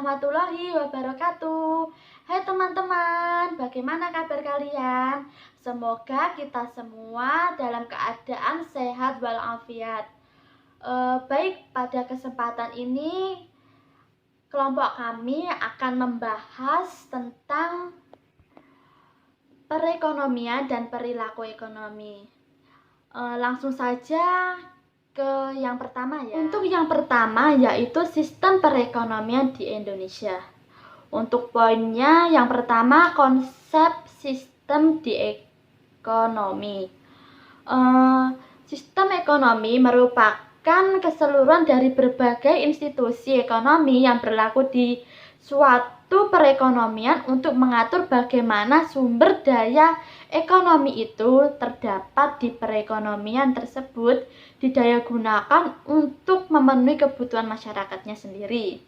warahmatullahi wabarakatuh. Hai teman-teman, bagaimana kabar kalian? Semoga kita semua dalam keadaan sehat walafiat. Baik, pada kesempatan ini kelompok kami akan membahas tentang perekonomian dan perilaku ekonomi. Langsung saja ke yang pertama ya. Untuk yang pertama yaitu sistem perekonomian di Indonesia. Untuk poinnya yang pertama, konsep sistem di ekonomi. Sistem ekonomi merupakan keseluruhan dari berbagai institusi ekonomi yang berlaku di suatu perekonomian untuk mengatur bagaimana sumber daya ekonomi itu terdapat di perekonomian tersebut didaya gunakan untuk memenuhi kebutuhan masyarakatnya sendiri.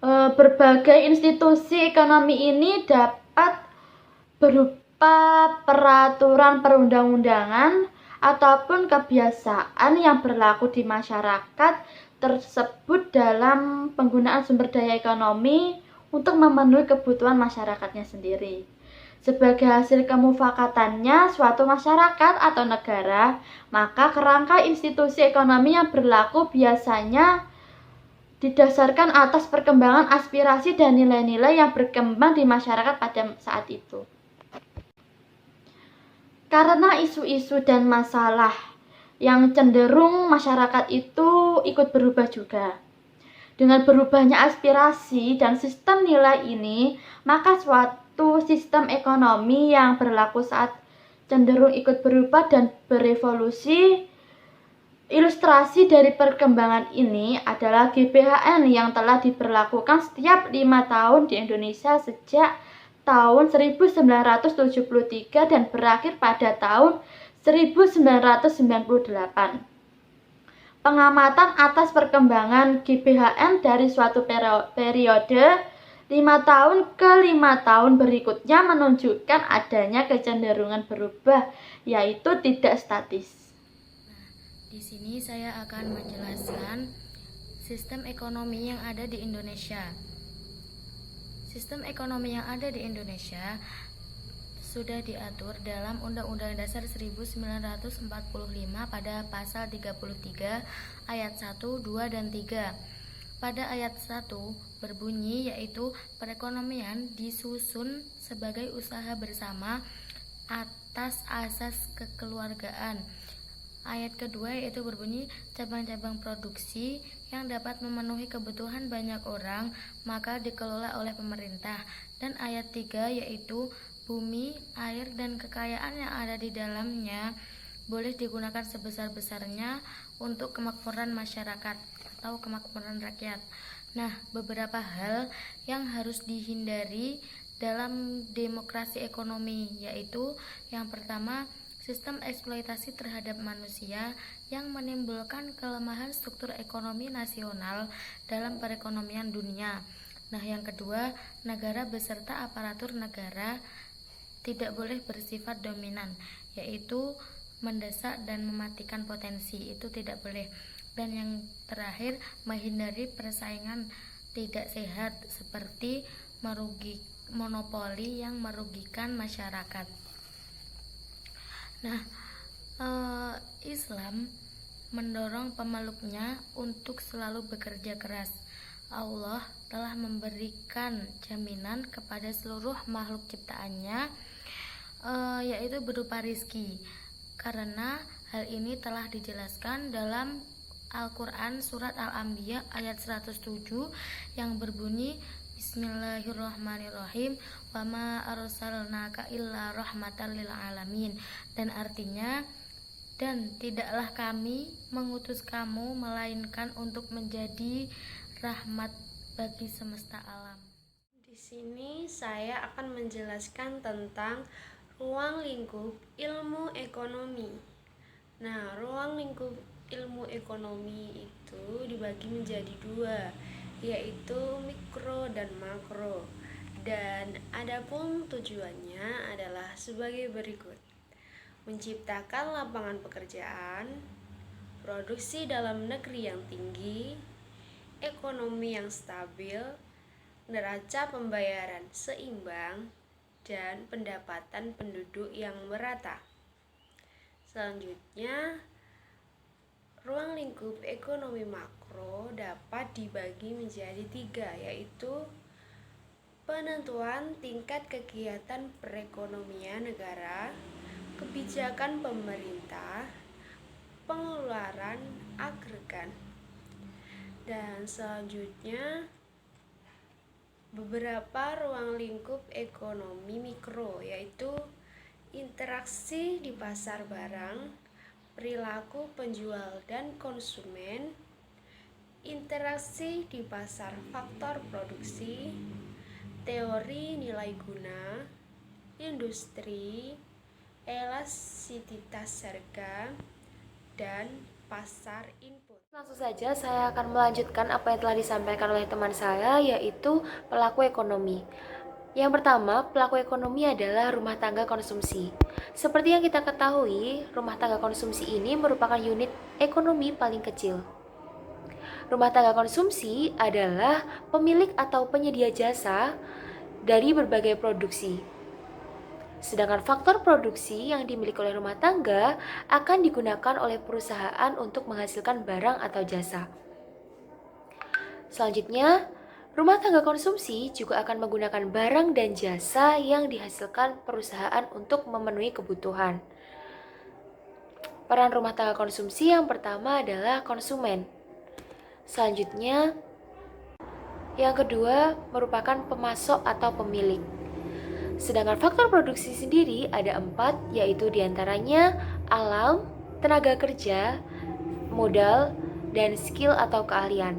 Berbagai institusi ekonomi ini dapat berupa peraturan perundang-undangan ataupun kebiasaan yang berlaku di masyarakat tersebut dalam penggunaan sumber daya ekonomi untuk memenuhi kebutuhan masyarakatnya sendiri. Sebagai hasil kemufakatannya suatu masyarakat atau negara, maka kerangka institusi ekonomi yang berlaku biasanya didasarkan atas perkembangan aspirasi dan nilai-nilai yang berkembang di masyarakat pada saat itu. Karena isu-isu dan masalah yang cenderung masyarakat itu ikut berubah juga. Dengan berubahnya aspirasi dan sistem nilai ini, maka suatu sistem ekonomi yang berlaku saat cenderung ikut berubah dan berevolusi. Ilustrasi dari perkembangan ini adalah GBHN yang telah diberlakukan setiap 5 tahun di Indonesia sejak tahun 1973 dan berakhir pada tahun 1998. Pengamatan atas perkembangan GBHN dari suatu periode 5 tahun ke 5 tahun berikutnya menunjukkan adanya kecenderungan berubah, yaitu tidak statis. Di sini saya akan menjelaskan sistem ekonomi yang ada di Indonesia. Sistem ekonomi yang ada di Indonesia sudah diatur dalam Undang-Undang Dasar 1945 pada pasal 33 ayat 1, 2, dan 3. Pada ayat 1 berbunyi yaitu perekonomian disusun sebagai usaha bersama atas asas kekeluargaan. Ayat kedua yaitu berbunyi cabang-cabang produksi yang dapat memenuhi kebutuhan banyak orang maka dikelola oleh pemerintah. Dan ayat 3 yaitu bumi, air, dan kekayaan yang ada di dalamnya boleh digunakan sebesar-besarnya untuk kemakmuran masyarakat atau kemakmuran rakyat. Nah, beberapa hal yang harus dihindari dalam demokrasi ekonomi yaitu yang pertama, sistem eksploitasi terhadap manusia yang menimbulkan kelemahan struktur ekonomi nasional dalam perekonomian dunia. Nah, yang kedua, negara beserta aparatur negara tidak boleh bersifat dominan, yaitu mendesak dan mematikan potensi, itu tidak boleh. Dan yang terakhir, menghindari persaingan tidak sehat seperti monopoli yang merugikan masyarakat. Nah, Islam mendorong pemeluknya untuk selalu bekerja keras. Allah telah memberikan jaminan kepada seluruh makhluk ciptaannya, yaitu berupa rizki. Karena hal ini telah dijelaskan dalam Al-Quran surat Al-Anbiya ayat 107 yang berbunyi Bismillahirrahmanirrahim wa ma arsalnaka illa rahmatan lil alamin, dan artinya dan tidaklah kami mengutus kamu melainkan untuk menjadi rahmat bagi semesta alam. Di sini saya akan menjelaskan tentang ruang lingkup ilmu ekonomi. Nah, ruang lingkup ilmu ekonomi itu dibagi menjadi dua, yaitu mikro dan makro. Dan adapun tujuannya adalah sebagai berikut: menciptakan lapangan pekerjaan, produksi dalam negeri yang tinggi, ekonomi yang stabil, neraca pembayaran seimbang, dan pendapatan penduduk yang merata. Selanjutnya, ruang lingkup ekonomi makro dapat dibagi menjadi 3, yaitu penentuan tingkat kegiatan perekonomian negara, kebijakan pemerintah, pengeluaran agregat. Dan selanjutnya, beberapa ruang lingkup ekonomi mikro, yaitu interaksi di pasar barang, perilaku penjual dan konsumen, interaksi di pasar faktor produksi, teori nilai guna, industri, elastisitas harga, dan pasar input. Langsung saja saya akan melanjutkan apa yang telah disampaikan oleh teman saya, yaitu pelaku ekonomi. Yang pertama, pelaku ekonomi adalah rumah tangga konsumsi. Seperti yang kita ketahui, rumah tangga konsumsi ini merupakan unit ekonomi paling kecil. Rumah tangga konsumsi adalah pemilik atau penyedia jasa dari berbagai produksi. Sedangkan faktor produksi yang dimiliki oleh rumah tangga akan digunakan oleh perusahaan untuk menghasilkan barang atau jasa. Selanjutnya, rumah tangga konsumsi juga akan menggunakan barang dan jasa yang dihasilkan perusahaan untuk memenuhi kebutuhan. Peran rumah tangga konsumsi yang pertama adalah konsumen. Selanjutnya, yang kedua merupakan pemasok atau pemilik. Sedangkan faktor produksi sendiri ada 4, yaitu diantaranya alam, tenaga kerja, modal, dan skill atau keahlian.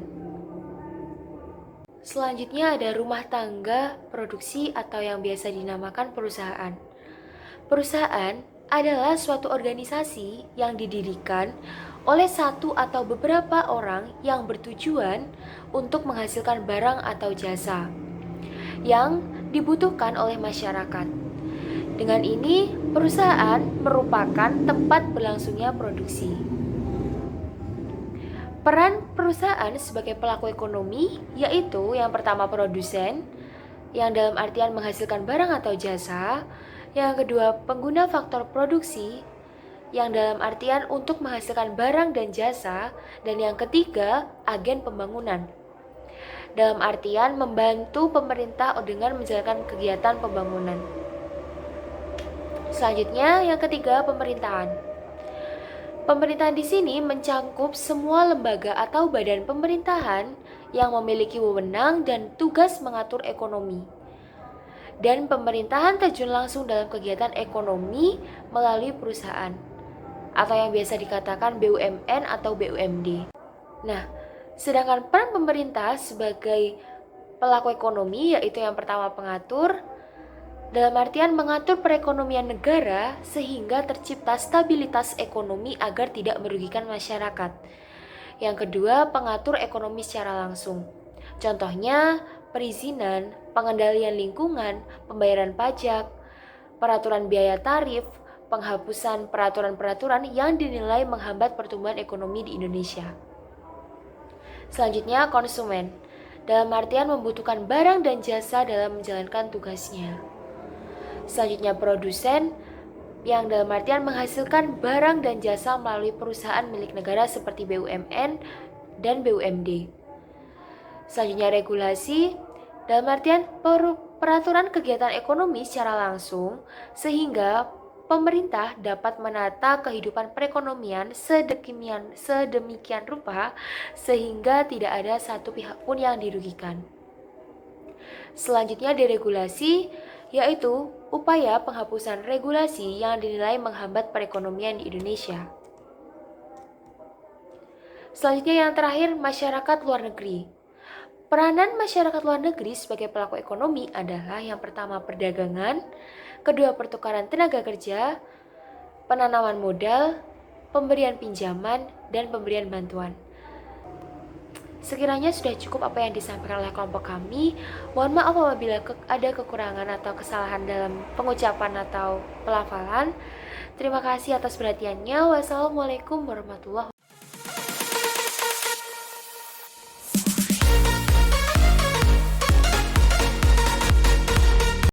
Selanjutnya ada rumah tangga produksi atau yang biasa dinamakan perusahaan. Perusahaan adalah suatu organisasi yang didirikan oleh satu atau beberapa orang yang bertujuan untuk menghasilkan barang atau jasa yang dibutuhkan oleh masyarakat. Dengan ini, perusahaan merupakan tempat berlangsungnya produksi. Peran perusahaan sebagai pelaku ekonomi yaitu yang pertama produsen, yang dalam artian menghasilkan barang atau jasa. Yang kedua pengguna faktor produksi, yang dalam artian untuk menghasilkan barang dan jasa. Dan yang ketiga agen pembangunan, dalam artian membantu pemerintah dengan menjalankan kegiatan pembangunan. Selanjutnya yang ketiga pemerintahan. Pemerintahan di sini mencangkup semua lembaga atau badan pemerintahan yang memiliki wewenang dan tugas mengatur ekonomi. Dan pemerintahan terjun langsung dalam kegiatan ekonomi melalui perusahaan atau yang biasa dikatakan BUMN atau BUMD. Nah, sedangkan peran pemerintah sebagai pelaku ekonomi yaitu yang pertama pengatur, dalam artian mengatur perekonomian negara sehingga tercipta stabilitas ekonomi agar tidak merugikan masyarakat. Yang kedua, pengatur ekonomi secara langsung. Contohnya, perizinan, pengendalian lingkungan, pembayaran pajak, peraturan biaya tarif, penghapusan peraturan-peraturan yang dinilai menghambat pertumbuhan ekonomi di Indonesia. Selanjutnya, konsumen. Dalam artian membutuhkan barang dan jasa dalam menjalankan tugasnya. Selanjutnya produsen, yang dalam artian menghasilkan barang dan jasa melalui perusahaan milik negara seperti BUMN dan BUMD. Selanjutnya regulasi, dalam artian peraturan kegiatan ekonomi secara langsung sehingga pemerintah dapat menata kehidupan perekonomian sedemikian rupa sehingga tidak ada satu pihak pun yang dirugikan. Selanjutnya deregulasi, yaitu upaya penghapusan regulasi yang dinilai menghambat perekonomian di Indonesia. Selanjutnya yang terakhir, masyarakat luar negeri. Peranan masyarakat luar negeri sebagai pelaku ekonomi adalah yang pertama perdagangan, kedua pertukaran tenaga kerja, penanaman modal, pemberian pinjaman, dan pemberian bantuan. Sekiranya sudah cukup apa yang disampaikan oleh kelompok kami. Mohon maaf apabila ada kekurangan atau kesalahan dalam pengucapan atau pelafalan. Terima kasih atas perhatiannya. Wassalamualaikum warahmatullahi wabarakatuh.